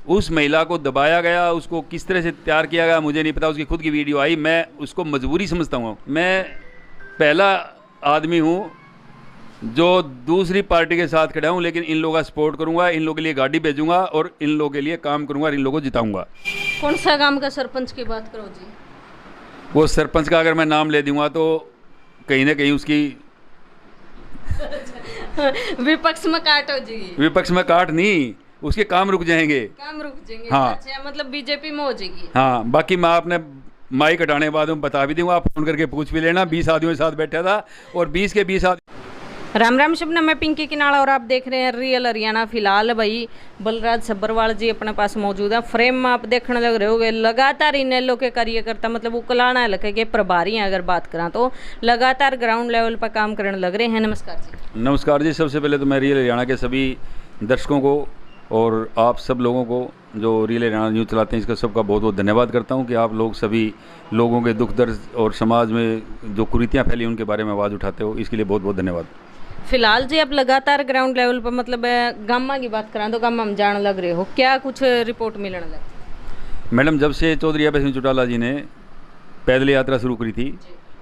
उस महिला को दबाया गया, उसको किस तरह से तैयार किया गया मुझे नहीं पता। उसकी खुद की वीडियो आई, मैं उसको मजबूरी समझता हूँ। मैं पहला आदमी हूँ जो दूसरी पार्टी के साथ खड़ा हूँ, लेकिन इन लोगों का सपोर्ट करूँगा, इन लोगों के लिए गाड़ी भेजूंगा और इन लोगों के लिए काम करूँगा और इन लोगों को जिताऊँगा। कौन सा गांव का सरपंच की बात करो जी? वो सरपंच का अगर मैं नाम ले दूंगा तो कहीं ना कहीं उसकी विपक्ष में काट हो जाएगी। विपक्ष में काट नहीं, उसके काम रुक जाएंगे। काम रुक जाएंगे। हाँ। अच्छा, मतलब बीजेपी में हो जाएगी। हाँ, बाकी मैं आपने माइक हटाने के बाद में बता भी दूंगा, आप फोन करके पूछ भी लेना। 20 आदमियों के साथ बैठा था और 20 के 20 आदमी। राम राम शबनम, मैं पिंकी किनाड़ा और आप देख रहे हैं रियल हरियाणा। फिलहाल भाई बलराज सब्बरवाल जी अपने पास मौजूद है। फ्रेम में आप देखने लग रहे होगे लगातार इनेलो के कार्यकर्ता, मतलब उकलाना हल्के के प्रभारी हैं अगर बात करें तो, लगातार ग्राउंड लेवल पर काम करने लग रहे हैं। नमस्कार जी। नमस्कार जी। सबसे पहले तो मैं रियल हरियाणा के सभी दर्शकों को और आप सब लोगों को जो रियल हरियाणा न्यूज़ चलाते हैं, इसका सबका बहुत बहुत धन्यवाद करता हूं कि आप लोग सभी लोगों के दुख दर्द और समाज में जो कुरीतियाँ फैली उनके बारे में आवाज़ उठाते हो, इसके लिए बहुत बहुत धन्यवाद। फिलहाल जी आप लगातार ग्राउंड लेवल पर, मतलब गामा की बात करें तो गामा हम जान लग रहे हो, क्या कुछ रिपोर्ट मिलने लग? मैडम, जब से चौधरी अभय सिंह चौटाला जी ने पैदल यात्रा शुरू करी थी,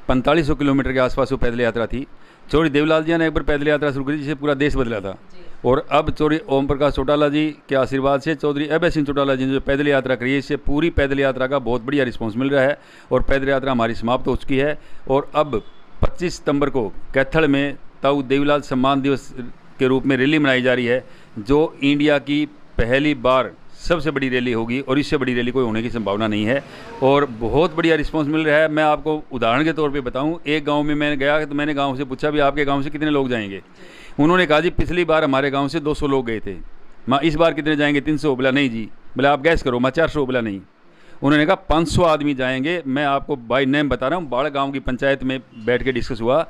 4500 किलोमीटर के आसपास वो पैदल यात्रा थी। चौधरी देवीलाल जी ने एक बार पैदल यात्रा शुरू करी जिससे पूरा देश बदला था। और अब चौधरी ओम प्रकाश चौटाला जी के आशीर्वाद से चौधरी अभय सिंह चौटाला जी ने जो पैदल यात्रा करी है, इससे पूरी पैदल यात्रा का बहुत बढ़िया रिस्पॉन्स मिल रहा है और पैदल यात्रा हमारी समाप्त हो चुकी है। और अब 25 सितंबर को कैथल में ताऊ देवीलाल सम्मान दिवस के रूप में रैली मनाई जा रही है, जो इंडिया की पहली बार सबसे बड़ी रैली होगी और इससे बड़ी रैली कोई होने की संभावना नहीं है और बहुत बढ़िया रिस्पांस मिल रहा है। मैं आपको उदाहरण के तौर पे बताऊं, एक गांव में मैं गया तो मैंने गांव से पूछा भी आपके गांव से कितने लोग जाएंगे। उन्होंने कहा जी पिछली बार हमारे गांव से 200 लोग गए थे। मैं इस बार कितने जाएंगे? 300। बोला नहीं जी। बोला आप गैस करो। मैं 400। बोला नहीं। उन्होंने कहा 500 आदमी जाएंगे। मैं आपको बाय नेम बता रहा हूँ, बाड़ गाँव की पंचायत में बैठ के डिस्कस हुआ।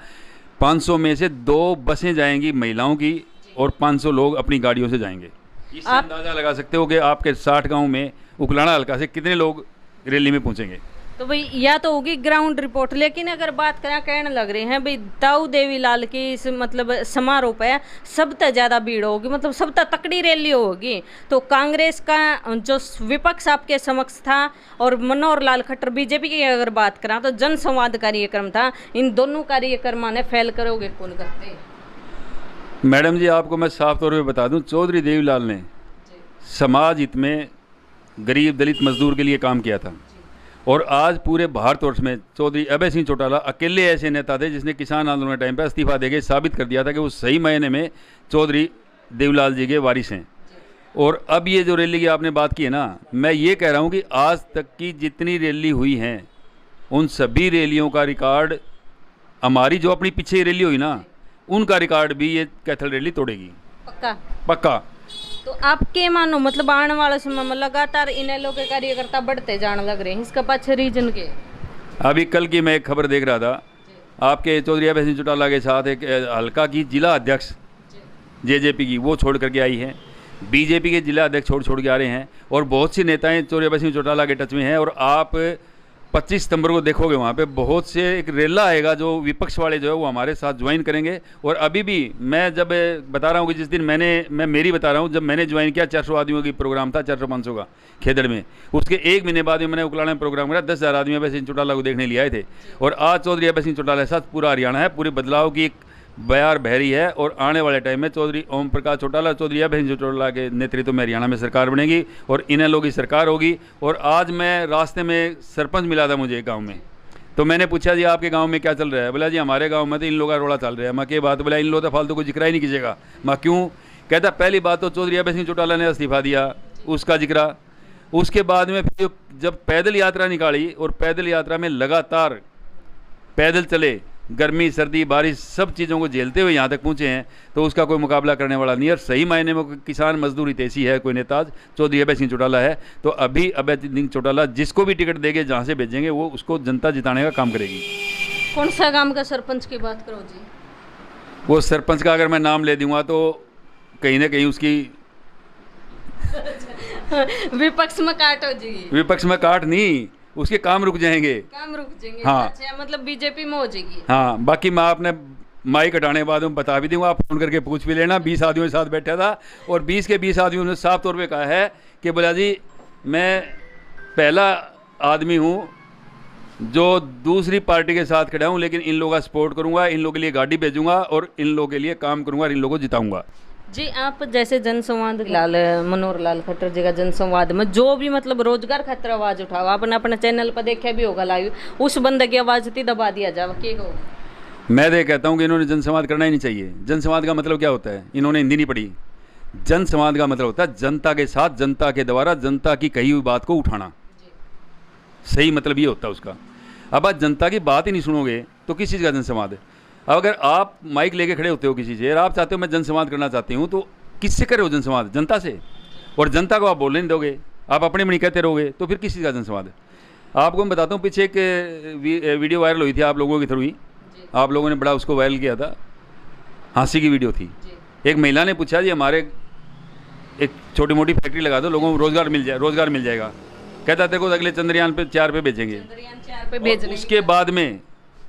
500 में से 2 बसें जाएंगी महिलाओं की और 500 लोग अपनी गाड़ियों से जाएंगे। इससे अंदाजा लगा सकते हो कि आपके 60 गांव में उकलाना हल्का से कितने लोग रैली में पहुंचेंगे। तो भाई या तो होगी ग्राउंड रिपोर्ट, लेकिन अगर बात करें, कहने लग रहे हैं भाई ताऊ देवीलाल की इस मतलब समारोह पे सबसे ज़्यादा भीड़ होगी, मतलब सबसे तकड़ी रैली होगी। तो कांग्रेस का जो विपक्ष आपके समक्ष था और मनोहर लाल खट्टर बीजेपी की अगर बात करें तो जनसंवाद कार्यक्रम था, इन दोनों कार्यक्रमों ने फेल करोगे कौन करते? मैडम जी, आपको मैं साफ तौर पे बता दूं, चौधरी देवीलाल ने समाज हित में गरीब दलित मजदूर के लिए काम किया था और आज पूरे भारतवर्ष में चौधरी अभय सिंह चौटाला अकेले ऐसे नेता थे जिसने किसान आंदोलन के टाइम पर इस्तीफा देके साबित कर दिया था कि वो सही मायने में चौधरी देवीलाल जी के वारिस हैं। और अब ये जो रैली की आपने बात की है ना, मैं ये कह रहा हूँ कि आज तक की जितनी रैली हुई हैं उन सभी रैलियों का रिकॉर्ड, हमारी जो अपनी पीछे रैली हुई ना, उनका रिकॉर्ड भी ये कैथल रैली तोड़ेगी। पक्का? पक्का। तो आप क्या मानो, मतलब आने वाले समय में लगातार इनेलो के कार्यकर्ता बढ़ते जाने लग रहे हैं, इसका पाछे रीजन के? अभी कल की मैं एक खबर देख रहा था, आपके चौधरी अभय सिंह चौटाला के साथ एक हल्का की जिला अध्यक्ष जेजेपी की वो छोड़ करके आई है, बीजेपी के जिला अध्यक्ष छोड़ के आ रहे हैं और बहुत सी नेताएं चौधरी अभय सिंह चौटाला के टच में हैं। और आप 25 सितंबर को देखोगे वहाँ पे बहुत से एक रेला आएगा जो विपक्ष वाले जो है वो हमारे साथ ज्वाइन करेंगे। और अभी भी मैं जब बता रहा हूँ कि जिस दिन मैं मेरी बता रहा हूँ, जब मैंने ज्वाइन किया 400 आदमियों की प्रोग्राम था, 400-500 का खेदड़ में, उसके 1 महीने बाद मैंने उकलाना में प्रोग्राम करा, 10,000 आदमी अभय सिंह चौटाला को देखने लिए आए थे। और आज चौधरी अभय सिंह चौटाला के साथ पूरा हरियाणा है, पूरे बदलाव की एक बयार बहरी है। और आने वाले टाइम में चौधरी ओम प्रकाश चौटाला, चौधरी अभय सिंह चौटाला के नेतृत्व में हरियाणा में सरकार बनेगी और इनेलो की सरकार होगी। और आज मैं रास्ते में सरपंच मिला था मुझे एक गांव में, तो मैंने पूछा जी आपके गांव में क्या चल रहा है? बोला जी हमारे गांव में तो इन लोगों का रोड़ा चल रहा है। मैं क्या बात? बोला इन लोगों तो फालतू को जिक्र ही नहीं कीजिएगा। मैं क्यों? कहता पहली बात तो चौधरी अभय सिंह चौटाला ने इस्तीफा दिया, उसका जिक्र। उसके बाद में फिर जब पैदल यात्रा निकाली और पैदल यात्रा में लगातार पैदल चले, गर्मी सर्दी बारिश सब चीज़ों को झेलते हुए यहाँ तक पहुँचे हैं, तो उसका कोई मुकाबला करने वाला नहीं है। और सही मायने में किसान मजदूर हितैषी है कोई नेता, चौधरी अभय सिंह चौटाला है। तो अभी अभय सिंह चौटाला जिसको भी टिकट देंगे, जहाँ से भेजेंगे, वो उसको जनता जिताने का काम करेगी। कौन सा गांव का सरपंच की बात करो जी? वो सरपंच का अगर मैं नाम ले दूंगा तो कहीं ना कहीं उसकी विपक्ष में काट हो जाएगी। विपक्ष में काट नहीं, उसके काम रुक जाएंगे। काम रुक जाएंगे। हाँ। अच्छा, मतलब बीजेपी में हो जाएगी। हाँ, बाकी मैं आपने माइक हटाने के बाद में बता भी दूंगा, आप फोन करके पूछ भी लेना। 20 आदमियों के साथ बैठा था और 20 के 20 आदमियों ने साफ तौर पे कहा है कि बोला जी मैं पहला आदमी हूँ जो दूसरी पार्टी के साथ खड़ा हूँ, लेकिन इन लोगों का सपोर्ट करूँगा, इन लोगों के लिए गाड़ी भेजूँगा और इन लोगों के लिए काम करूँगा और इन लोगों को जिताऊँगा। जी, आप जैसे जनसंवाद मनोहर लाल खट्टर जी का जनसंवाद में जो भी मतलब रोजगार खातिर आवाज़ उठाओ, आपने अपने चैनल पर देखा भी होगा लाइव, उस बंदे की आवाज़ थी दबा दिया जाए, क्या कहो? मैं तो कहता हूँ कि इन्होंने जनसंवाद करना ही नहीं चाहिए। जनसंवाद का मतलब क्या होता है? इन्होंने हिंदी नहीं पढ़ी। जनसंवाद का मतलब होता है जनता के साथ, जनता के द्वारा जनता की कही हुई बात को उठाना, सही मतलब ये होता है उसका। अब आज जनता की बात ही नहीं सुनोगे तो किस चीज़ का जनसंवाद है? अब अगर आप माइक लेके खड़े होते हो किसी से और आप चाहते हो मैं जनसंवाद करना चाहती हूँ, तो किससे करे हो जनसंवाद? जनता से। और जनता को आप बोलने नहीं दोगे, आप अपने में नहीं कहते रहोगे, तो फिर किस चीज़ का जनसंवाद है? आपको मैं बताता हूँ, पीछे एक वीडियो वायरल हुई थी आप लोगों के थ्रू ही, आप लोगों ने बड़ा उसको वायरल किया था, हंसी की वीडियो थी। एक महिला ने पूछा जी हमारे एक छोटी मोटी फैक्ट्री लगा दो, लोगों को रोजगार मिल जाएगा। कहता तेरे को अगले चंद्रयान पे 4 पे भेजेंगे। उसके बाद में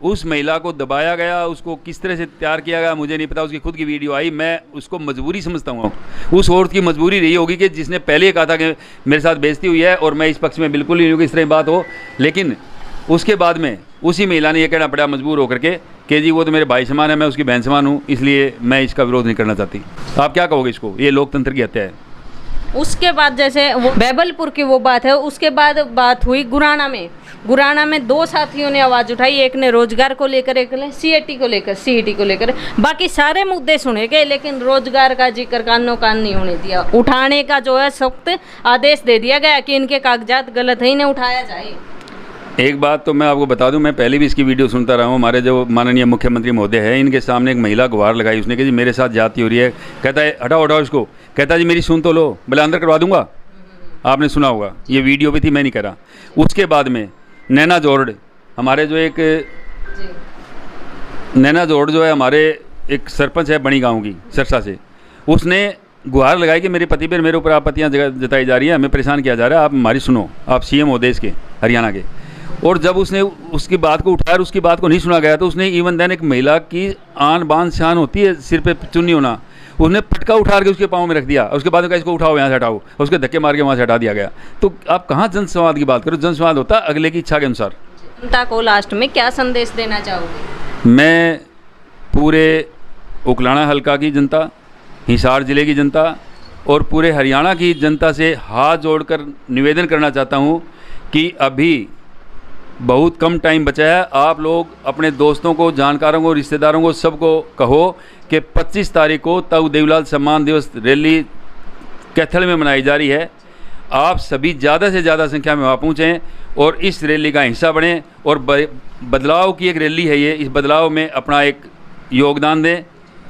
उस महिला को दबाया गया, उसको किस तरह से तैयार किया गया मुझे नहीं पता, उसकी खुद की वीडियो आई। मैं उसको मजबूरी समझता हूँ। उस औरत की मजबूरी रही होगी कि जिसने पहले ही कहा था कि मेरे साथ बेइज्जती हुई है और मैं इस पक्ष में बिल्कुल नहीं हूँ कि इस तरह की बात हो, लेकिन उसके बाद में उसी महिला ने यह कहना पड़ा मजबूर होकर के कि जी वो तो मेरे भाई समान है, मैं उसकी बहन समान हूँ, इसलिए मैं इसका विरोध नहीं करना चाहती। आप क्या कहोगे इसको? ये लोकतंत्र की हत्या है। उसके बाद जैसे वो बैबलपुर की वो बात है, उसके बाद बात हुई गुराना में। गुराना में 2 साथियों ने आवाज़ उठाई, एक ने रोजगार को लेकर, एक ने सीईटी को लेकर। बाकी सारे मुद्दे सुने गए, लेकिन रोजगार का जिक्र कानो कान नहीं होने दिया। उठाने का जो है सख्त आदेश दे दिया गया कि इनके कागजात गलत है, इन्हें उठाया जाए। एक बात तो मैं आपको बता दूं, मैं पहले भी इसकी वीडियो सुनता रहा हूँ। हमारे जो माननीय मुख्यमंत्री महोदय हैं, इनके सामने एक महिला गुहार लगाई उसने कि जी मेरे साथ जाती हो रही है। कहता है हटाओ इसको। कहता है जी मेरी सुन तो लो, बोले अंदर करवा दूंगा। आपने सुना होगा, ये वीडियो भी थी, मैं नहीं करा। उसके बाद में नैना जोड़, हमारे जो एक नैना जोड़ जो है हमारे एक सरपंच है बड़ी गाँव की सरसा से, उसने गुहार लगाई कि मेरे पति पर मेरे ऊपर आपत्तियाँ जताई जा रही है, हमें परेशान किया जा रहा है, आप हमारी सुनो, आप सीएम हो देश के, हरियाणा के। और जब उसने उसकी बात को उठाया और उसकी बात को नहीं सुना गया, तो उसने इवन देन एक महिला की आन बान शान होती है सिर पे चुन्नी होना, उसने पटका उठा के उसके पाँव में रख दिया। उसके बाद इसको उठाओ, यहाँ से हटाओ, उसके धक्के मार के वहाँ से हटा दिया गया। तो आप कहाँ जनसंवाद की बात करो? जनसंवाद होता है अगले की इच्छा के अनुसार। जनता को लास्ट में क्या संदेश देना चाहोगे? मैं पूरे उकलाना हलका की जनता, हिसार ज़िले की जनता और पूरे हरियाणा की जनता से हाथ जोड़कर निवेदन करना चाहता हूँ कि अभी बहुत कम टाइम बचा है। आप लोग अपने दोस्तों को, जानकारों को, रिश्तेदारों को, सबको कहो कि 25 तारीख को ताऊ देवीलाल सम्मान दिवस रैली कैथल में मनाई जा रही है। आप सभी ज़्यादा से ज़्यादा संख्या में वहाँ पहुँचें और इस रैली का हिस्सा बनें और बदलाव की एक रैली है ये, इस बदलाव में अपना एक योगदान दें।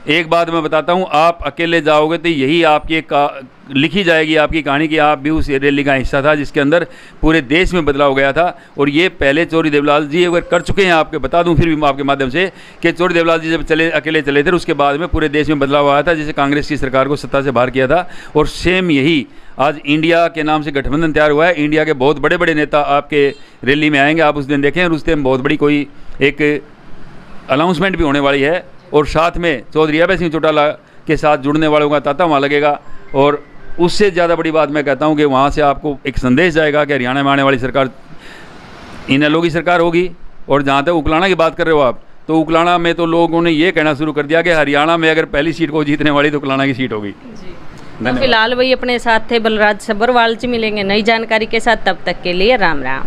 एक बात मैं बताता हूँ, आप अकेले जाओगे तो यही आपकी एक लिखी जाएगी आपकी कहानी कि आप भी उस रैली का हिस्सा था जिसके अंदर पूरे देश में बदलाव गया था। और ये पहले चौधरी देवलाल जी अगर कर चुके हैं, आपके बता दूं फिर भी आपके माध्यम से कि चौधरी देवलाल जी जब अकेले चले थे, उसके बाद में पूरे देश में बदलाव आया था, जिसे कांग्रेस की सरकार को सत्ता से बाहर किया था। और सेम यही आज इंडिया के नाम से गठबंधन तैयार हुआ है। इंडिया के बहुत बड़े बड़े नेता आपके रैली में आएंगे, आप उस दिन देखें। और उस दिन बहुत बड़ी कोई एक अनाउंसमेंट भी होने वाली है और साथ में चौधरी अभय सिंह चौटाला के साथ जुड़ने वालों का तांता वहाँ लगेगा। और उससे ज़्यादा बड़ी बात मैं कहता हूँ कि वहाँ से आपको एक संदेश जाएगा कि हरियाणा में आने वाली सरकार इनेलो की सरकार होगी। और जहाँ तक उकलाना की बात कर रहे हो आप, तो उकलाना में तो लोगों ने ये कहना शुरू कर दिया कि हरियाणा में अगर पहली सीट को जीतने वाली तो उकलाना की सीट होगी। तो फिलहाल वही अपने साथ थे बलराज सब्बरवाल जी, मिलेंगे नई जानकारी के साथ, तब तक के लिए राम राम।